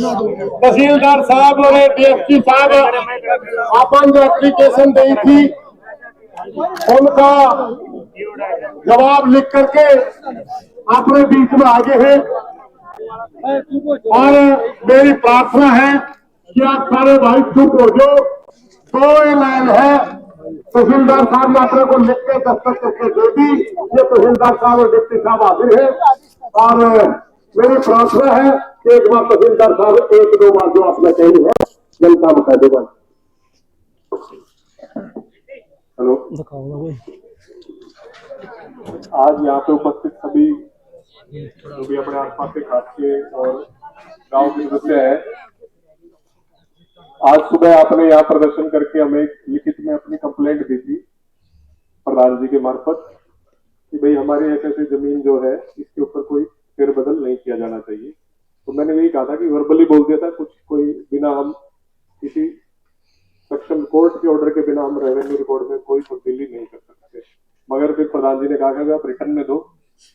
तहसीलदार साहब और डीएसपी साहब अपन जो एप्लीकेशन दी थी उनका जवाब लिख करके अपने बीच में आगे हैं और मेरी प्रार्थना है कि आप सारे भाई चुप हो जाओ। दो लाइन है, तहसीलदार साहब ने अपने को लिख के दस्तखत करके दे दी। ये तहसीलदार साहब और डिप्टी साहब हाजिर है और मेरी प्रार्थना है कि एक बार तहसीलदार साहब एक दो बार जो आपने कही है जनता में कह दो। हेलो, आज यहाँ पे उपस्थित सभी जो भी अपने आसपास के खाते और गांव के सदस्य है, आज सुबह आपने यहाँ प्रदर्शन करके हमें लिखित में अपनी कंप्लेंट दी थी प्रधान जी के मार्फत कि भाई हमारी ऐसी जमीन जो है इसके ऊपर कोई फेरबदल नहीं किया जाना चाहिए। तो मैंने यही कहा था कि वर्बली बोल दिया था कुछ, कोई बिना हम किसी सक्षम कोर्ट के ऑर्डर के बिना हम रेवेन्यू रिकॉर्ड में कोई तब्दीली नहीं कर सकते। मगर फिर प्रधान जी ने कहा कि आप रिटर्न में दो,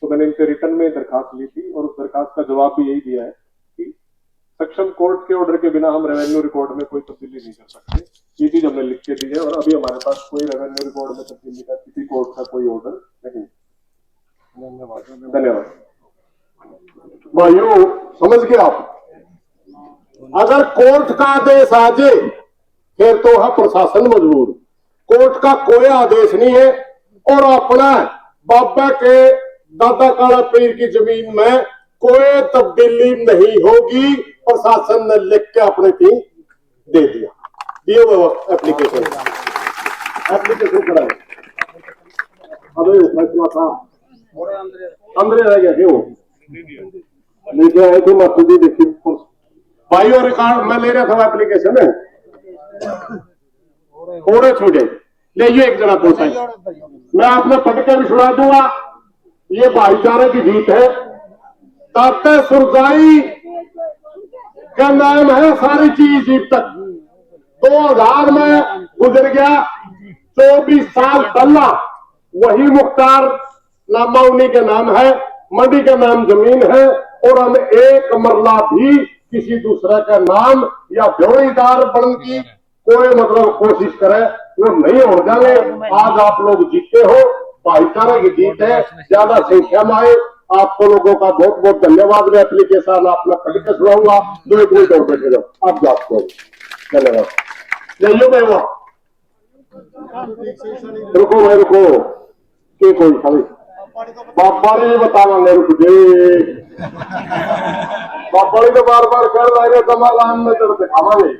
तो मैंने इनसे रिटर्न में दरखास्त ली थी और उस दरखास्त का जवाब भी यही दिया है कि सक्षम कोर्ट के ऑर्डर के बिना हम रेवेन्यू रिकॉर्ड में कोई तब्दीली नहीं कर सकते। ये चीज हमने लिख के दी है और अभी हमारे पास कोई रेवेन्यू रिकॉर्ड में तब्दीली का किसी कोर्ट का कोई ऑर्डर नहीं। धन्यवाद भाइयों, समझ गए आप। अगर कोर्ट का आदेश आ जाए फिर तो है प्रशासन मजबूर। कोर्ट का कोई आदेश नहीं है और अपना बाबा के दादा काला पीर की जमीन में कोई तब्दीली नहीं होगी। प्रशासन ने लिख के अपने की दे दिया, दिए वो एप्लीकेशन कराए। अबे फैसला था अंदर रह गया क्यों नीचे आए थे मसूदी देखी भाई और रिकॉर्ड मैं ले रहा था एप्लीकेशन में थोड़े छोटे ले ये एक जना पहुंचाई। मैं आपने पढ़ के भी सुना दूंगा। ये भाईचारे की जीत है। ताते सुरजाई का नाम है सारी चीज जीत तक 2000 में गुजर गया। 24 साल पहला वही मुख्तार नामा उन्हीं के नाम है, मंडी का नाम जमीन है और हम एक मरला भी किसी दूसरे का नाम या जोड़ीदार बनने की कोई मतलब कोशिश करे वो नहीं हो जाए। आज आप लोग जीते हो, भाईचारे की जीत है, ज्यादा संख्या में आए। आपको लोगों का बहुत बहुत धन्यवाद। मैं एप्लीकेशन आपने पढ़ के सुनाऊंगा। 2 मिनट और बैठे जाओ आप जाते हो। धन्यवाद। जाइयो मैं वो रुको भाई रुको के कोई खाली बाबा ने बतावांगे रुक दे। बाबा तो बार बार कर लाएंगे समाधान में जब दिखावांगे।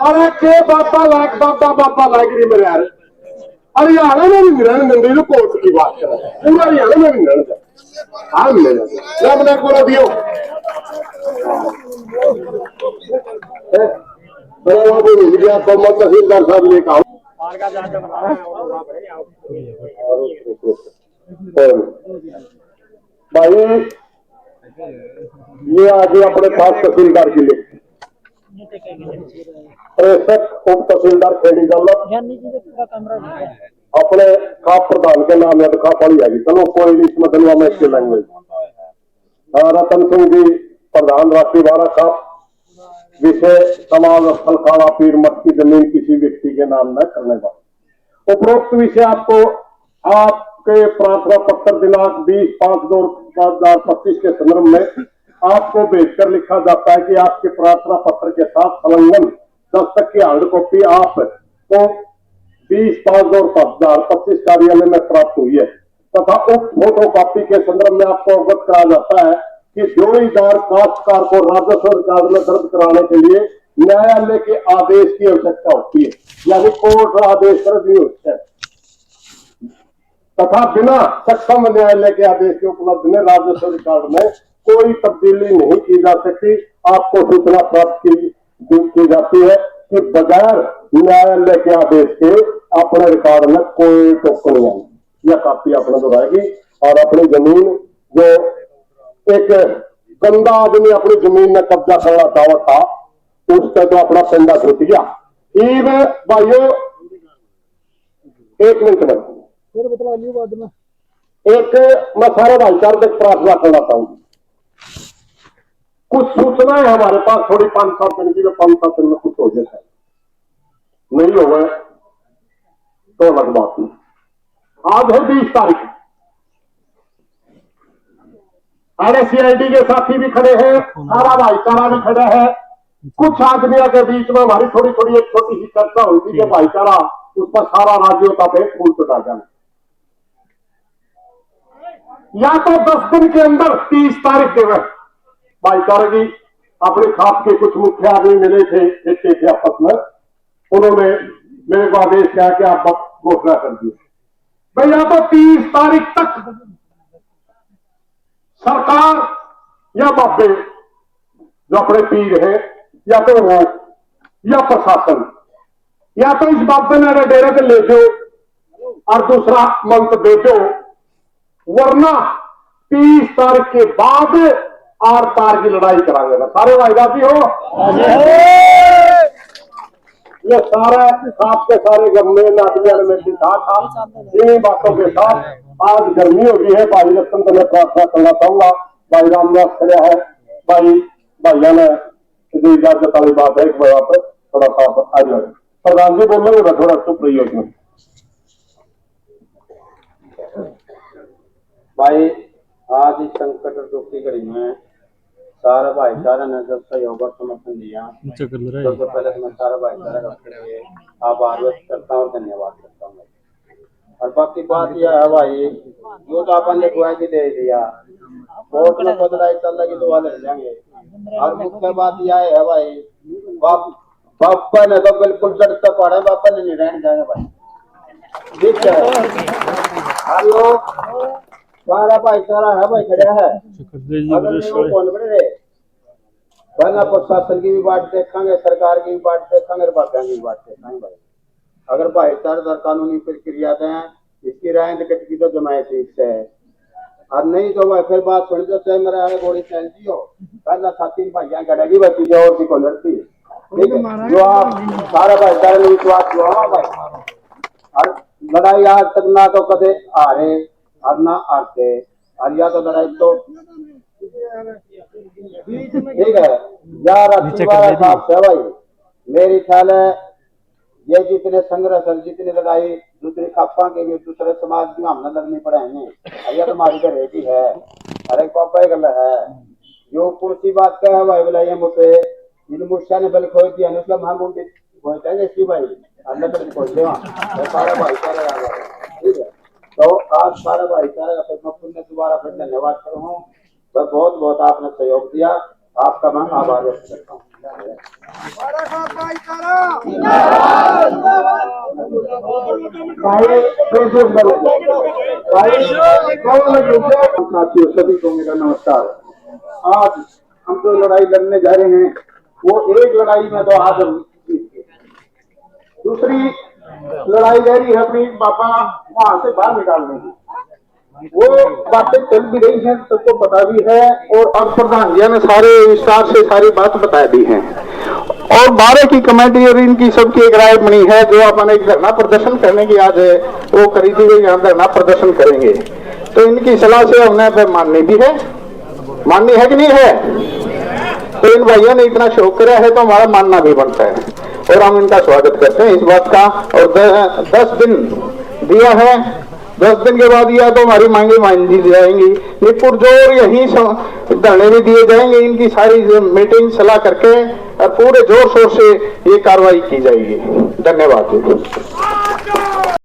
अरे के बाबा लाग बाबा लाग रही मेरे यार। हरियाणा में भी मिलन मंदिर कोर्ट की बात कर रहे हैं। पूरा हरियाणा में भी मिलन हाँ मिलेगा हमने को दियो तहसीलदार साहब ने कहा भाई ये आज अपने पास तहसीलदार के लिए प्रेषक उप तहसीलदार खेड़ी अपने खाप प्रधान के नाम या तो खाप पड़ी जाएगी। चलो कोई नहीं इसमें धनवा में इसकी लैंग्वेज। रतन सिंह जी प्रधान राष्ट्रीय भारत खाप विषय समाज स्थल खाड़ा पीर मठ की जमीन किसी व्यक्ति के नाम न करने का। उपरोक्त विषय आपको आपके प्रार्थना पत्र दिनांक 20/5/2025 के संदर्भ में आपको भेजकर लिखा जाता है कि आपके प्रार्थना पत्र के साथ संलग्न दस्तक की हार्ड कॉपी आपको 20/5/2025 कार्यालय में प्राप्त हुई है तथा उक्त फोटो कॉपी के संदर्भ में आपको अवगत कराया जाता है कि जोड़ीदार काश्तकार को राजस्व रिकॉर्ड में दर्ज कराने के लिए न्यायालय के आदेश की आवश्यकता होती है, यानी कोर्ट आदेश पर भी होता है तथा बिना सक्षम न्यायालय के आदेश के उपलब्ध में राजस्व रिकॉर्ड में कोई तब्दीली नहीं की जा सकती। आपको सूचना प्राप्त की जाती है कि बगैर न्यायालय के आदेश के अपने रिकॉर्ड में कोई टोकन नहीं आएगी या कापी अपने दोहराएगी और अपनी जमीन जो एक गंदा आदमी अपनी जमीन में कब्जा करना दावा था उसका तो अपना पेंडा छूट गया। भाइयों 1 मिनट में एक मैं सारे भाईचारे तक प्रार्थना करना चाहूंगी। कुछ सूचना है हमारे पास थोड़ी 5-7 दिन की, तो 5-7 दिन में कुछ हो जाए, नहीं हो गए तो अलग बात नहीं। आज है 20 तारीख, RSCID के साथी भी खड़े हैं, सारा भाईचारा भी खड़ा है। कुछ आदमियों के बीच में हमारी थोड़ी थोड़ी एक छोटी सी चर्चा हुई थी कि भाईचारा उस पर सारा राज्यों पे फूल चढ़ा जाए, या तो 10 दिन के अंदर 30 तारीख के वक्त भाईचारा की अपने खास के कुछ मुख्य आदमी मिले थे आपस में, उन्होंने मेरे को आदेश किया कि आप घोषणा कर दिए भाई, या तो 30 तारीख तक सरकार या बाबे जो अपने पीर है, या तो वो या प्रशासन, या तो इस बाबे ने डेरे पे ले दो और दूसरा मंत्र दे दो, वरना 30 तारीख के बाद आर पार की लड़ाई करांगे। सारे वायदाती हो, ये सारे साथ के सारे गमले में था इन्हीं बातों के साथ आज गर्मी हो गई है। भाई रतन को मैं प्रार्थना करना चाहूंगा, भाई रामदास खड़ा है, भाइया ने इजाजत वाली बात है, एक बार पर थोड़ा सा आ जाए। प्रधान जी बोल रहे थोड़ा चुप रही हो भाई। आज इस संकट दुख की घड़ी में सारा भाईचारा ने जब सहयोग और समर्थन दिया, सबसे पहले तो मैं सारा भाईचारा का आभार व्यक्त करता हूँ और धन्यवाद करता हूँ। और बाकी बात यह है भाई, जो तो अपन ने गुआ की दे दिया, कोर्ट में तो लड़ाई चल रही तो वाले जाएंगे। और मुख्य बात यह है भाई, बापा ने तो बिल्कुल जड़ता पड़ा है, बापा ने नहीं रहने जाएंगे भाई, ठीक है। हेलो सारा भाईचारा है भाई, खड़ा है। अगर नहीं वो कौन बने रहे, पहला प्रशासन की भी बात देखेंगे, सरकार की भी बात देखेंगे, बाबा की भी बात देखेंगे भाई। अगर भाईचारा दर कानूनी प्रक्रिया दें, इसकी राय टिकट की तो जमायत इससे है, और नहीं तो भाई फिर बात सुन जो चाहे मेरा गोली चलती हो, पहला साथी भाइया गड़ेगी बची जो और भी को लड़ती, ठीक है। जो आप सारा भाईचारा में विश्वास जो भाई, और लड़ाई आज तक ना तो कदे हारे और ना हारते, और या तो लड़ाई तो ठीक है यार साहब से भाई। मेरी ख्याल है ये जितने संघर्ष जितनी लड़ाई दूसरी खापा के भी दूसरे समाज की हमने लड़नी पड़ेंगे, यह तुम्हारी घर एक ही है। अरे पापा गल है जो कुर्सी बात का है भाई, बोला ये मुझे इन मुर्शा ने बल खोई दिया उसका महागुंडी खोलते इसकी भाई अल्लाह तक खोल दे सारा भाईचारा आ गया, ठीक है। तो आज सारा भाईचारा का मैं दोबारा फिर धन्यवाद करूँ, तो बहुत बहुत आपने सहयोग दिया, आपका मैं आभार व्यक्त करता हूँ। साथियों सभी को मेरा नमस्कार। आज हम जो लड़ाई लड़ने जा रहे हैं वो एक लड़ाई में तो आज हम दूसरी लड़ाई जारी है अपनी बाबा वहां से बाहर निकालने की, वो बातें चल भी रही हैं, सबको पता भी है, और प्रधान जी ने सारे विस्तार से सारी बात बता दी है। और 12 की कमेटी और इनकी सबकी एक राय बनी है, जो अपन एक धरना प्रदर्शन करने की आज वो करी थी, यहाँ धरना प्रदर्शन करेंगे। तो इनकी सलाह से हमने फिर माननी भी है, माननी है कि नहीं है। तो इन भाइयों ने इतना शौक करा है तो हमारा मानना भी बनता है, और हम इनका स्वागत करते हैं इस बात का। और 10 दिन दिया है, 10 दिन के बाद या तो हमारी मांगे मान दी जाएंगी, ये पुरजोर यही धरने भी दिए जाएंगे, इनकी सारी मीटिंग सलाह करके और पूरे जोर शोर से ये कार्रवाई की जाएगी। धन्यवाद।